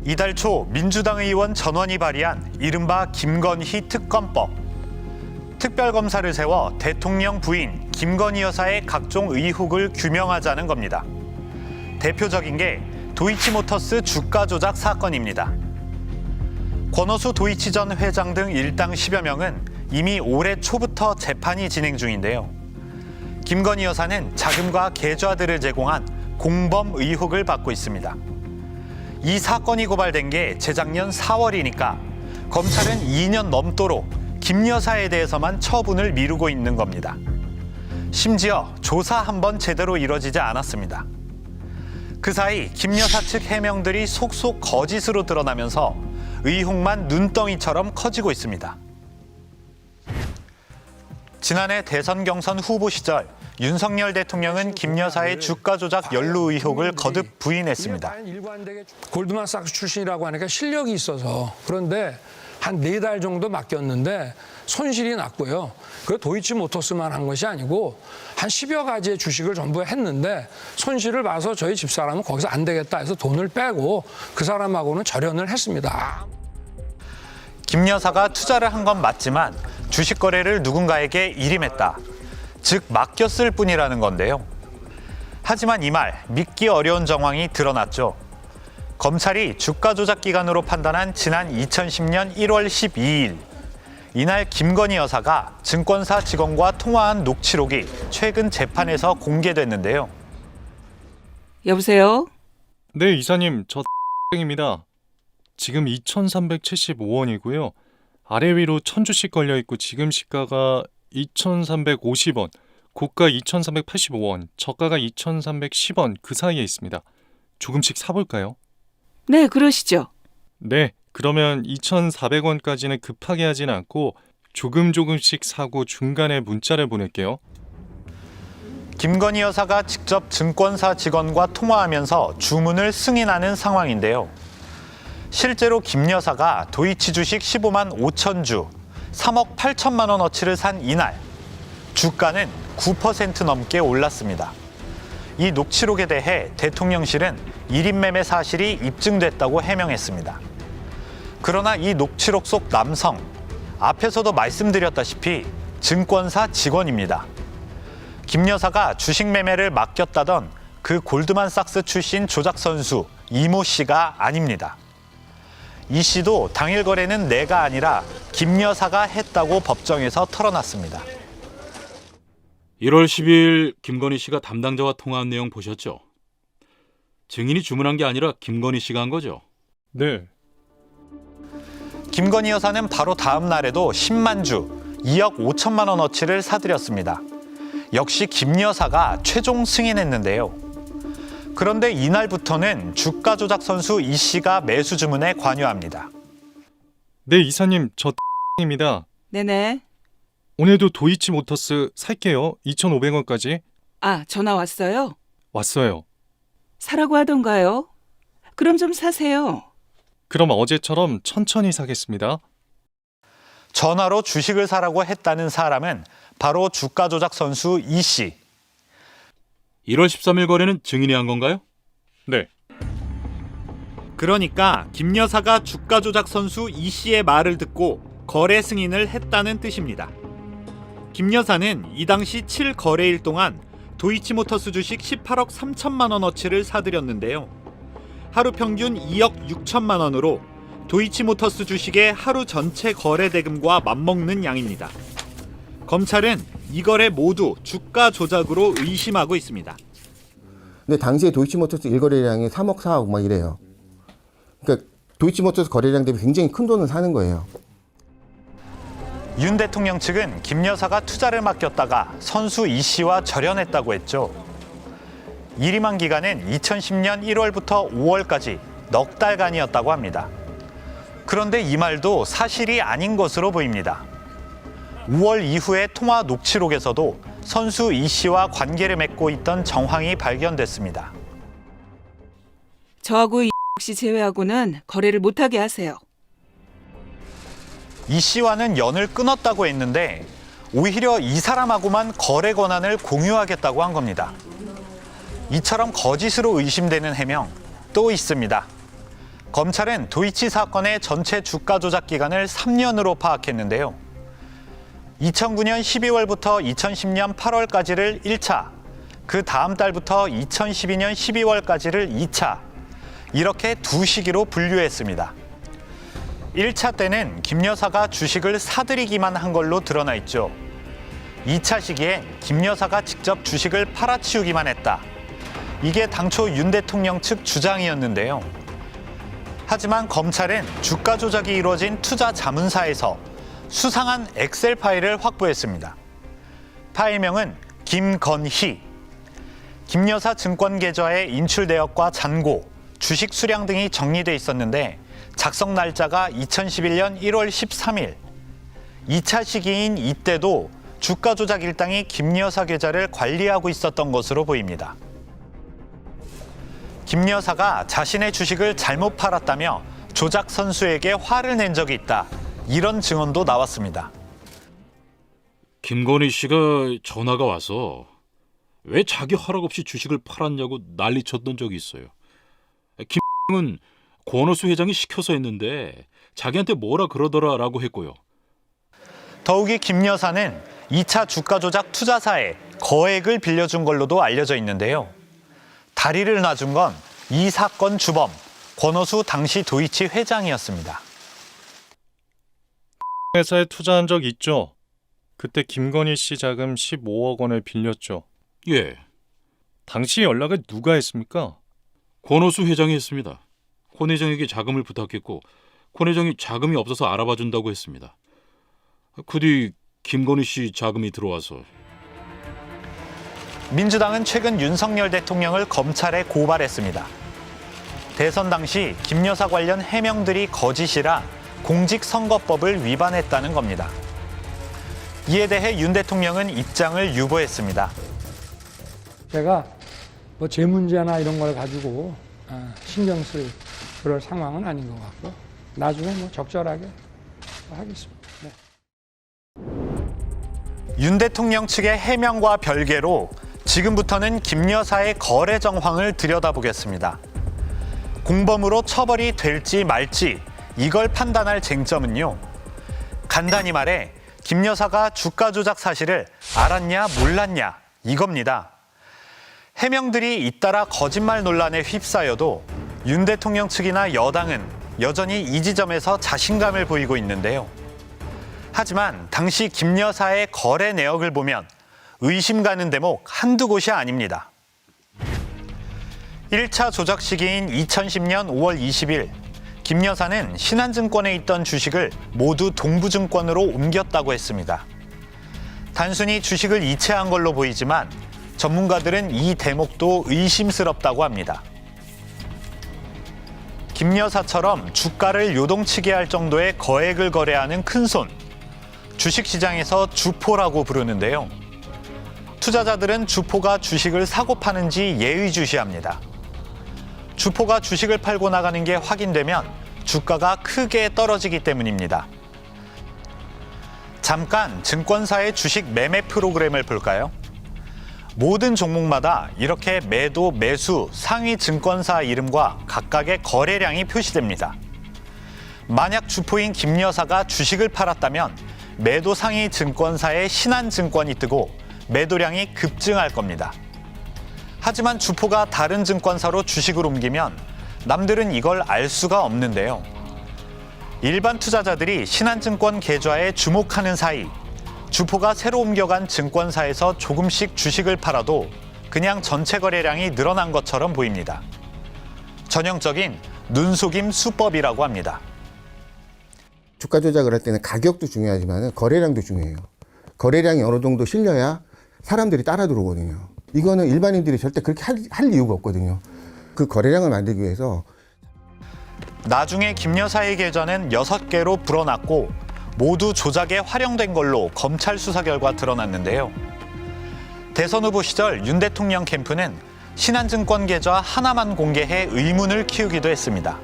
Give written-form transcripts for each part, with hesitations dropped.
이달 초 민주당 의원 전원이 발의한 이른바 김건희 특검법. 특별검사를 세워 대통령 부인 김건희 여사의 각종 의혹을 규명하자는 겁니다. 대표적인 게 도이치모터스 주가 조작 사건입니다. 권오수 도이치 전 회장 등 일당 10여 명은 이미 올해 초부터 재판이 진행 중인데요. 김건희 여사는 자금과 계좌들을 제공한 공범 의혹을 받고 있습니다. 이 사건이 고발된 게 재작년 4월이니까 검찰은 2년 넘도록 김 여사에 대해서만 처분을 미루고 있는 겁니다. 심지어 조사 한 번 제대로 이뤄지지 않았습니다. 그 사이 김 여사 측 해명들이 속속 거짓으로 드러나면서 의혹만 눈덩이처럼 커지고 있습니다. 지난해 대선 경선 후보 시절 윤석열 대통령은 김 여사의 주가 조작 연루 의혹을 거듭 부인했습니다. 골드만삭스 출신이라고 하니까 실력이 있어서 그런데 한 4달 정도 맡겼는데 손실이 났고요. 그 도이치모터스만 한 것이 아니고 한 10여 가지의 주식을 전부 했는데 손실을 봐서 저희 집사람은 거기서 안 되겠다 해서 돈을 빼고 그 사람하고는 절연을 했습니다. 김 여사가 투자를 한 건 맞지만 주식 거래를 누군가에게 일임했다. 즉 맡겼을 뿐이라는 건데요. 하지만 이 말 믿기 어려운 정황이 드러났죠. 검찰이 주가 조작 기간으로 판단한 지난 2010년 1월 12일 이날 김건희 여사가 증권사 직원과 통화한 녹취록이 최근 재판에서 공개됐는데요. 여보세요? 네, 이사님, 저 입니다. 지금 2,375원이고요. 아래 위로 1,000주씩 걸려있고 지금 시가가 2,350원, 고가 2,385원, 저가가 2,310원 그 사이에 있습니다. 조금씩 사볼까요? 네, 그러시죠. 네, 그러면 2,400원까지는 급하게 하진 않고 조금씩 사고 중간에 문자를 보낼게요. 김건희 여사가 직접 증권사 직원과 통화하면서 주문을 승인하는 상황인데요. 실제로 김 여사가 도이치 주식 15만 5천 주, 3억 8천만 원어치를 산 이날 주가는 9% 넘게 올랐습니다. 이 녹취록에 대해 대통령실은 1인 매매 사실이 입증됐다고 해명했습니다. 그러나 이 녹취록 속 남성, 앞에서도 말씀드렸다시피 증권사 직원입니다. 김 여사가 주식 매매를 맡겼다던 그 골드만삭스 출신 조작 선수 이모 씨가 아닙니다. 이 씨도 당일 거래는 내가 아니라 김 여사가 했다고 법정에서 털어놨습니다. 1월 12일 김건희 씨가 담당자와 통화한 내용 보셨죠? 증인이 주문한 게 아니라 김건희 씨가 한 거죠? 네. 김건희 여사는 바로 다음 날에도 10만 주, 2억 5천만 원어치를 사들였습니다. 역시 김 여사가 최종 승인했는데요. 그런데 이날부터는 주가 조작 선수 이 씨가 매수 주문에 관여합니다. 네, 이사님, 저 입니다. 네네. 오늘도 도이치모터스 살게요. 2,500원까지. 아, 전화 왔어요? 왔어요. 사라고 하던가요? 그럼 좀 사세요. 그럼 어제처럼 천천히 사겠습니다. 전화로 주식을 사라고 했다는 사람은 바로 주가 조작 선수 이 씨. 1월 13일 거래는 증인이 한 건가요? 네. 그러니까 김 여사가 주가 조작 선수 이 씨의 말을 듣고 거래 승인을 했다는 뜻입니다. 김 여사는 이 당시 7거래일 동안 도이치모터스 주식 18억 3천만 원어치를 사들였는데요. 하루 평균 2억 6천만 원으로 도이치모터스 주식의 하루 전체 거래 대금과 맞먹는 양입니다. 검찰은 이 거래 모두 주가 조작으로 의심하고 있습니다. 근데 당시에 도이치모터스 일거래량이 3억 4억 막 이래요. 그러니까 도이치모터스 거래량 대비 굉장히 큰 돈을 사는 거예요. 윤 대통령 측은 김 여사가 투자를 맡겼다가 선수 이 씨와 절연했다고 했죠. 일임한 기간은 2010년 1월부터 5월까지 넉 달간이었다고 합니다. 그런데 이 말도 사실이 아닌 것으로 보입니다. 5월 이후의 통화 녹취록에서도 선수 이 씨와 관계를 맺고 있던 정황이 발견됐습니다. 저하고 이 씨 제외하고는 거래를 못하게 하세요. 이 씨와는 연을 끊었다고 했는데 오히려 이 사람하고만 거래 권한을 공유하겠다고 한 겁니다. 이처럼 거짓으로 의심되는 해명 또 있습니다. 검찰은 도이치 사건의 전체 주가 조작 기간을 3년으로 파악했는데요. 2009년 12월부터 2010년 8월까지를 1차, 그 다음 달부터 2012년 12월까지를 2차, 이렇게 두 시기로 분류했습니다. 1차 때는 김 여사가 주식을 사들이기만 한 걸로 드러나 있죠. 2차 시기엔 김 여사가 직접 주식을 팔아치우기만 했다. 이게 당초 윤 대통령 측 주장이었는데요. 하지만 검찰은 주가 조작이 이루어진 투자 자문사에서 수상한 엑셀 파일을 확보했습니다. 파일명은 김건희. 김 여사 증권 계좌의 인출 내역과 잔고, 주식 수량 등이 정리돼 있었는데 작성 날짜가 2011년 1월 13일. 2차 시기인 이때도 주가 조작 일당이 김 여사 계좌를 관리하고 있었던 것으로 보입니다. 김 여사가 자신의 주식을 잘못 팔았다며 조작 선수에게 화를 낸 적이 있다. 이런 증언도 나왔습니다. 김건희 씨가 전화가 와서 왜 자기 허락 없이 주식을 팔았냐고 난리쳤던 적이 있어요. 김은 권오수 회장이 시켜서 했는데 자기한테 뭐라 그러더라라고 했고요. 더욱이 김 여사는 2차 주가 조작 투자사에 거액을 빌려준 걸로도 알려져 있는데요. 다리를 놔준 건 이 사건 주범 권오수 당시 도이치 회장이었습니다. 회사에 투자한 적 있죠? 그때 김건희 씨 자금 15억 원을 빌렸죠. 예, 당시 연락을 누가 했습니까? 권오수 회장이 했습니다. 권 회장에게 자금을 부탁했고 권 회장이 자금이 없어서 알아봐 준다고 했습니다. 그 뒤 김건희 씨 자금이 들어와서 민주당은 최근 윤석열 대통령을 검찰에 고발했습니다. 대선 당시 김 여사 관련 해명들이 거짓이라 공직선거법을 위반했다는 겁니다. 이에 대해 윤 대통령은 입장을 유보했습니다. 제가 뭐 제 문제나 이런 걸 가지고 신경 쓸 그럴 상황은 아닌 것 같고 나중에 뭐 적절하게 하겠습니다. 네. 윤 대통령 측의 해명과 별개로 지금부터는 김 여사의 거래 정황을 들여다보겠습니다. 공범으로 처벌이 될지 말지 이걸 판단할 쟁점은요. 간단히 말해 김 여사가 주가 조작 사실을 알았냐 몰랐냐 이겁니다. 해명들이 잇따라 거짓말 논란에 휩싸여도 윤 대통령 측이나 여당은 여전히 이 지점에서 자신감을 보이고 있는데요. 하지만 당시 김 여사의 거래 내역을 보면 의심 가는 대목 한두 곳이 아닙니다. 1차 조작 시기인 2010년 5월 20일 김 여사는 신한증권에 있던 주식을 모두 동부증권으로 옮겼다고 했습니다. 단순히 주식을 이체한 걸로 보이지만 전문가들은 이 대목도 의심스럽다고 합니다. 김 여사처럼 주가를 요동치게 할 정도의 거액을 거래하는 큰손, 주식시장에서 주포라고 부르는데요. 투자자들은 주포가 주식을 사고 파는지 예의주시합니다. 주포가 주식을 팔고 나가는 게 확인되면 주가가 크게 떨어지기 때문입니다. 잠깐 증권사의 주식 매매 프로그램을 볼까요? 모든 종목마다 이렇게 매도, 매수, 상위 증권사 이름과 각각의 거래량이 표시됩니다. 만약 주포인 김 여사가 주식을 팔았다면 매도 상위 증권사의 신한증권이 뜨고 매도량이 급증할 겁니다. 하지만 주포가 다른 증권사로 주식을 옮기면 남들은 이걸 알 수가 없는데요. 일반 투자자들이 신한증권 계좌에 주목하는 사이 주포가 새로 옮겨간 증권사에서 조금씩 주식을 팔아도 그냥 전체 거래량이 늘어난 것처럼 보입니다. 전형적인 눈속임 수법이라고 합니다. 주가 조작을 할 때는 가격도 중요하지만 거래량도 중요해요. 거래량이 어느 정도 실려야 사람들이 따라 들어오거든요. 이거는 일반인들이 절대 그렇게 할 이유가 없거든요. 그 거래량을 만들기 위해서 나중에 김 여사의 계좌는 6개로 불어났고 모두 조작에 활용된 걸로 검찰 수사 결과 드러났는데요. 대선 후보 시절 윤 대통령 캠프는 신한증권 계좌 하나만 공개해 의문을 키우기도 했습니다.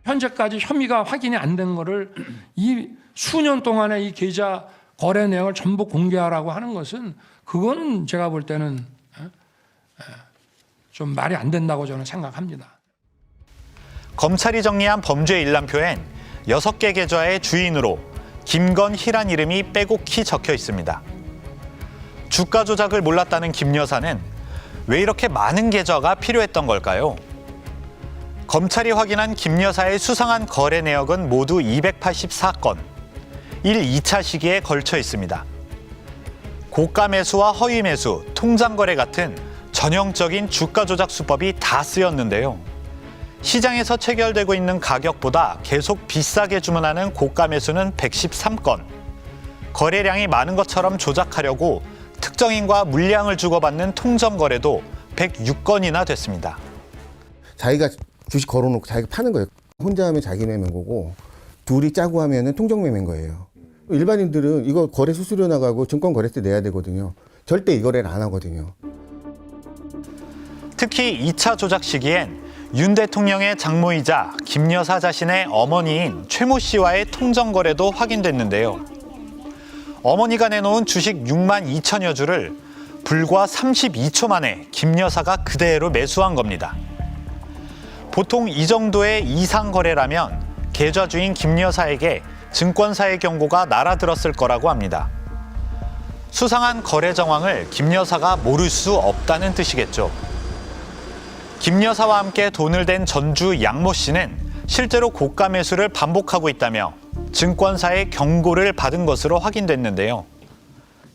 현재까지 혐의가 확인이 안 된 거를 이 수년 동안의 이 계좌 거래 내역을 전부 공개하라고 하는 것은 그거는 제가 볼 때는 좀 말이 안 된다고 저는 생각합니다. 검찰이 정리한 범죄 일람표엔 6개 계좌의 주인으로 김건희란 이름이 빼곡히 적혀 있습니다. 주가 조작을 몰랐다는 김 여사는 왜 이렇게 많은 계좌가 필요했던 걸까요? 검찰이 확인한 김 여사의 수상한 거래 내역은 모두 284건, 1, 2차 시기에 걸쳐 있습니다. 고가 매수와 허위 매수, 통장 거래 같은 전형적인 주가 조작 수법이 다 쓰였는데요. 시장에서 체결되고 있는 가격보다 계속 비싸게 주문하는 고가 매수는 113건, 거래량이 많은 것처럼 조작하려고 특정인과 물량을 주고받는 통정 거래도 106건이나 됐습니다. 자기가 주식 걸어놓고 자기가 파는 거예요. 혼자 하면 자기 매매인 거고 둘이 짜고 하면은 통정 매매인 거예요. 일반인들은 이거 거래 수수료 나가고 증권거래세 내야 되거든요. 절대 이 거래를 안 하거든요. 특히 2차 조작 시기엔 윤 대통령의 장모이자 김 여사 자신의 어머니인 최 모 씨와의 통정 거래도 확인됐는데요. 어머니가 내놓은 주식 6만 2천여 주를 불과 32초 만에 김 여사가 그대로 매수한 겁니다. 보통 이 정도의 이상 거래라면 계좌 주인 김 여사에게 증권사의 경고가 날아들었을 거라고 합니다. 수상한 거래 정황을 김 여사가 모를 수 없다는 뜻이겠죠. 김 여사와 함께 돈을 댄 전주 양모 씨는 실제로 고가 매수를 반복하고 있다며 증권사의 경고를 받은 것으로 확인됐는데요.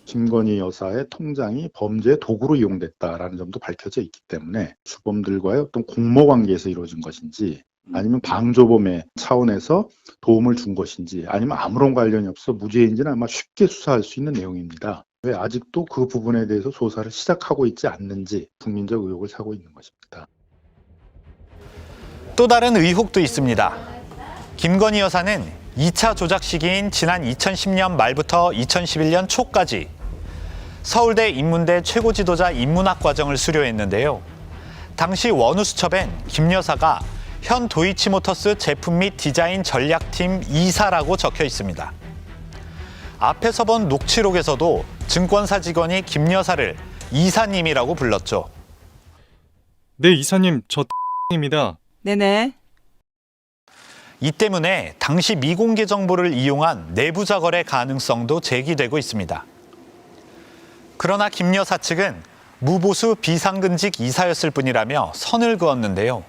김건희 여사의 통장이 범죄의 도구로 이용됐다라는 점도 밝혀져 있기 때문에 주범들과의 어떤 공모 관계에서 이루어진 것인지 아니면 방조범의 차원에서 도움을 준 것인지 아니면 아무런 관련이 없어 무죄인지는 아마 쉽게 수사할 수 있는 내용입니다. 왜 아직도 그 부분에 대해서 조사를 시작하고 있지 않는지 국민적 의혹을 사고 있는 것입니다. 또 다른 의혹도 있습니다. 김건희 여사는 2차 조작 시기인 지난 2010년 말부터 2011년 초까지 서울대 인문대 최고 지도자 인문학 과정을 수료했는데요. 당시 원우수첩엔 김 여사가 현 도이치모터스 제품 및 디자인 전략팀 이사라고 적혀 있습니다. 앞에서 본 녹취록에서도 증권사 직원이 김 여사를 이사님이라고 불렀죠. 네, 이사님, 저 입니다. 네네. 이 때문에 당시 미공개 정보를 이용한 내부자 거래 가능성도 제기되고 있습니다. 그러나 김 여사 측은 무보수 비상근직 이사였을 뿐이라며 선을 그었는데요.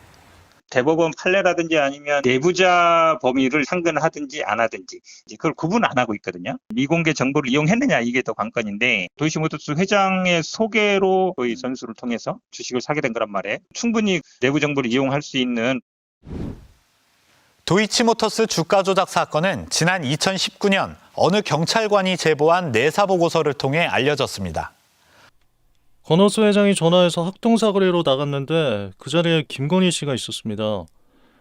대법원 판례라든지 아니면 내부자 범위를 상근하든지 안 하든지 그걸 구분 안 하고 있거든요. 미공개 정보를 이용했느냐 이게 더 관건인데 도이치모터스 회장의 소개로 거의 전수를 통해서 주식을 사게 된 거란 말이에요. 충분히 내부 정보를 이용할 수 있는. 도이치모터스 주가 조작 사건은 지난 2019년 어느 경찰관이 제보한 내사 보고서를 통해 알려졌습니다. 권오수 회장이 전화해서 합동사거리로 나갔는데 그 자리에 김건희 씨가 있었습니다.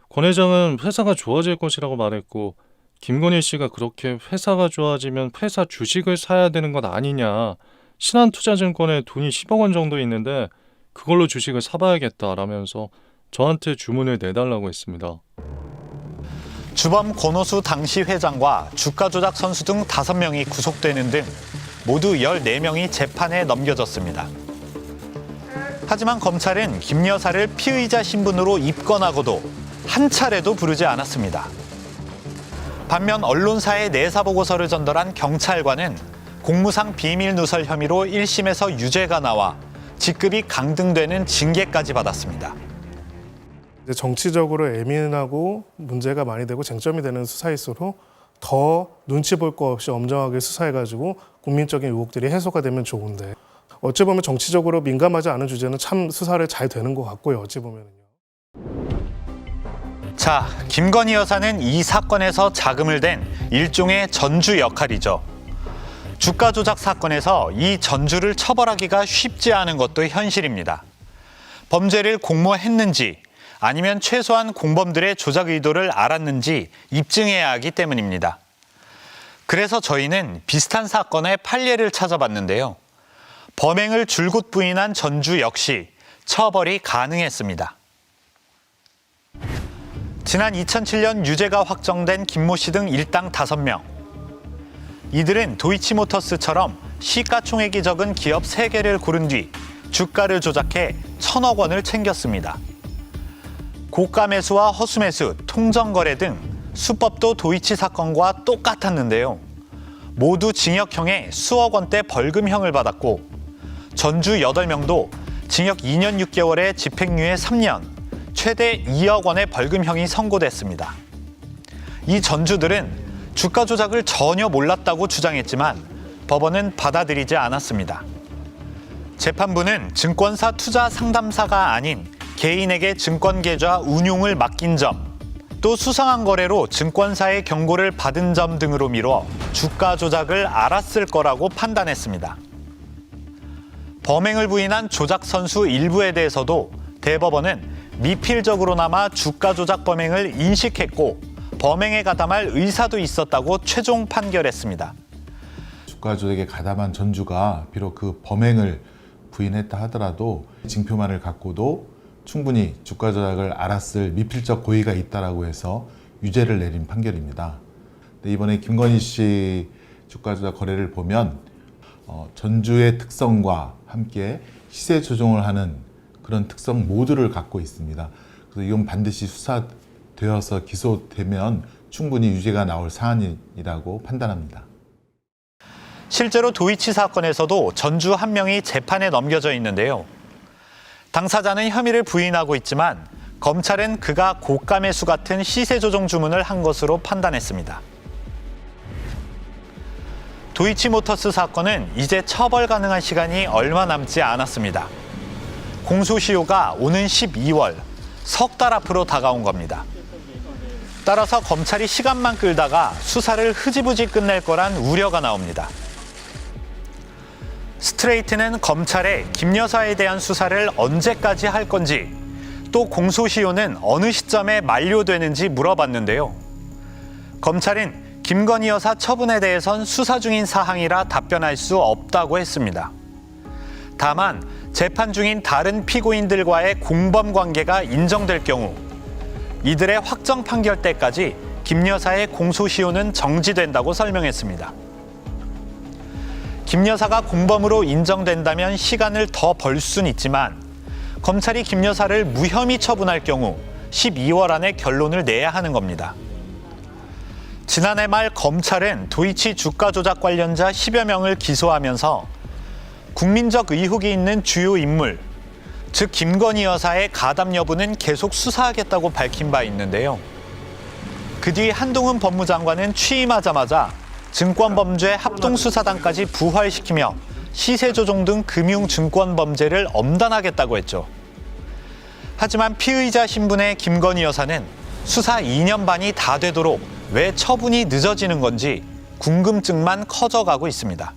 권 회장은 회사가 좋아질 것이라고 말했고 김건희 씨가 그렇게 회사가 좋아지면 회사 주식을 사야 되는 것 아니냐. 신한투자증권에 돈이 10억 원 정도 있는데 그걸로 주식을 사봐야겠다라면서 저한테 주문을 내달라고 했습니다. 주범 권오수 당시 회장과 주가 조작 선수 등 5명이 구속되는 등 모두 14명이 재판에 넘겨졌습니다. 하지만 검찰은 김 여사를 피의자 신분으로 입건하고도 한 차례도 부르지 않았습니다. 반면 언론사에 내사 보고서를 전달한 경찰관은 공무상 비밀 누설 혐의로 1심에서 유죄가 나와 직급이 강등되는 징계까지 받았습니다. 정치적으로 예민하고 문제가 많이 되고 쟁점이 되는 수사일수록 더 눈치 볼 거 없이 엄정하게 수사해가지고 국민적인 의혹들이 해소가 되면 좋은데 어찌 보면 정치적으로 민감하지 않은 주제는 참 수사를 잘 되는 것 같고요. 어찌 보면요. 자, 김건희 여사는 이 사건에서 자금을 댄 일종의 전주 역할이죠. 주가 조작 사건에서 이 전주를 처벌하기가 쉽지 않은 것도 현실입니다. 범죄를 공모했는지 아니면 최소한 공범들의 조작 의도를 알았는지 입증해야 하기 때문입니다. 그래서 저희는 비슷한 사건의 판례를 찾아봤는데요. 범행을 줄곧 부인한 전주 역시 처벌이 가능했습니다. 지난 2007년 유죄가 확정된 김모 씨 등 일당 5명. 이들은 도이치모터스처럼 시가총액이 적은 기업 3개를 고른 뒤 주가를 조작해 1,000억 원을 챙겼습니다. 고가 매수와 허수 매수, 통정거래 등 수법도 도이치 사건과 똑같았는데요. 모두 징역형에 수억 원대 벌금형을 받았고 전주 8명도 징역 2년 6개월에 집행유예 3년, 최대 2억 원의 벌금형이 선고됐습니다. 이 전주들은 주가 조작을 전혀 몰랐다고 주장했지만 법원은 받아들이지 않았습니다. 재판부는 증권사 투자 상담사가 아닌 개인에게 증권 계좌 운용을 맡긴 점, 또 수상한 거래로 증권사의 경고를 받은 점 등으로 미뤄 주가 조작을 알았을 거라고 판단했습니다. 범행을 부인한 조작 선수 일부에 대해서도 대법원은 미필적으로나마 주가 조작 범행을 인식했고 범행에 가담할 의사도 있었다고 최종 판결했습니다. 주가 조작에 가담한 전주가 비록 그 범행을 부인했다 하더라도 징표만을 갖고도 충분히 주가 조작을 알았을 미필적 고의가 있다라고 해서 유죄를 내린 판결입니다. 이번에 김건희 씨 주가 조작 거래를 보면 전주의 특성과 함께 시세 조정을 하는 그런 특성 모두를 갖고 있습니다. 그래서 이건 반드시 수사되어서 기소되면 충분히 유죄가 나올 사안이라고 판단합니다. 실제로 도이치 사건에서도 전주 한 명이 재판에 넘겨져 있는데요. 당사자는 혐의를 부인하고 있지만 검찰은 그가 고가 매수 같은 시세 조정 주문을 한 것으로 판단했습니다. 도이치모터스 사건은 이제 처벌 가능한 시간이 얼마 남지 않았습니다. 공소시효가 오는 12월, 석 달 앞으로 다가온 겁니다. 따라서 검찰이 시간만 끌다가 수사를 흐지부지 끝낼 거란 우려가 나옵니다. 스트레이트는 검찰에 김 여사에 대한 수사를 언제까지 할 건지, 또 공소시효는 어느 시점에 만료되는지 물어봤는데요. 검찰은 김건희 여사 처분에 대해선 수사 중인 사항이라 답변할 수 없다고 했습니다. 다만 재판 중인 다른 피고인들과의 공범 관계가 인정될 경우 이들의 확정 판결 때까지 김 여사의 공소시효는 정지된다고 설명했습니다. 김 여사가 공범으로 인정된다면 시간을 더 벌 순 있지만 검찰이 김 여사를 무혐의 처분할 경우 12월 안에 결론을 내야 하는 겁니다. 지난해 말 검찰은 도이치 주가 조작 관련자 10여 명을 기소하면서 국민적 의혹이 있는 주요 인물, 즉 김건희 여사의 가담 여부는 계속 수사하겠다고 밝힌 바 있는데요. 그 뒤 한동훈 법무장관은 취임하자마자 증권범죄 합동수사단까지 부활시키며 시세조종 등 금융증권범죄를 엄단하겠다고 했죠. 하지만 피의자 신분의 김건희 여사는 수사 2년 반이 다 되도록 왜 처분이 늦어지는 건지 궁금증만 커져가고 있습니다.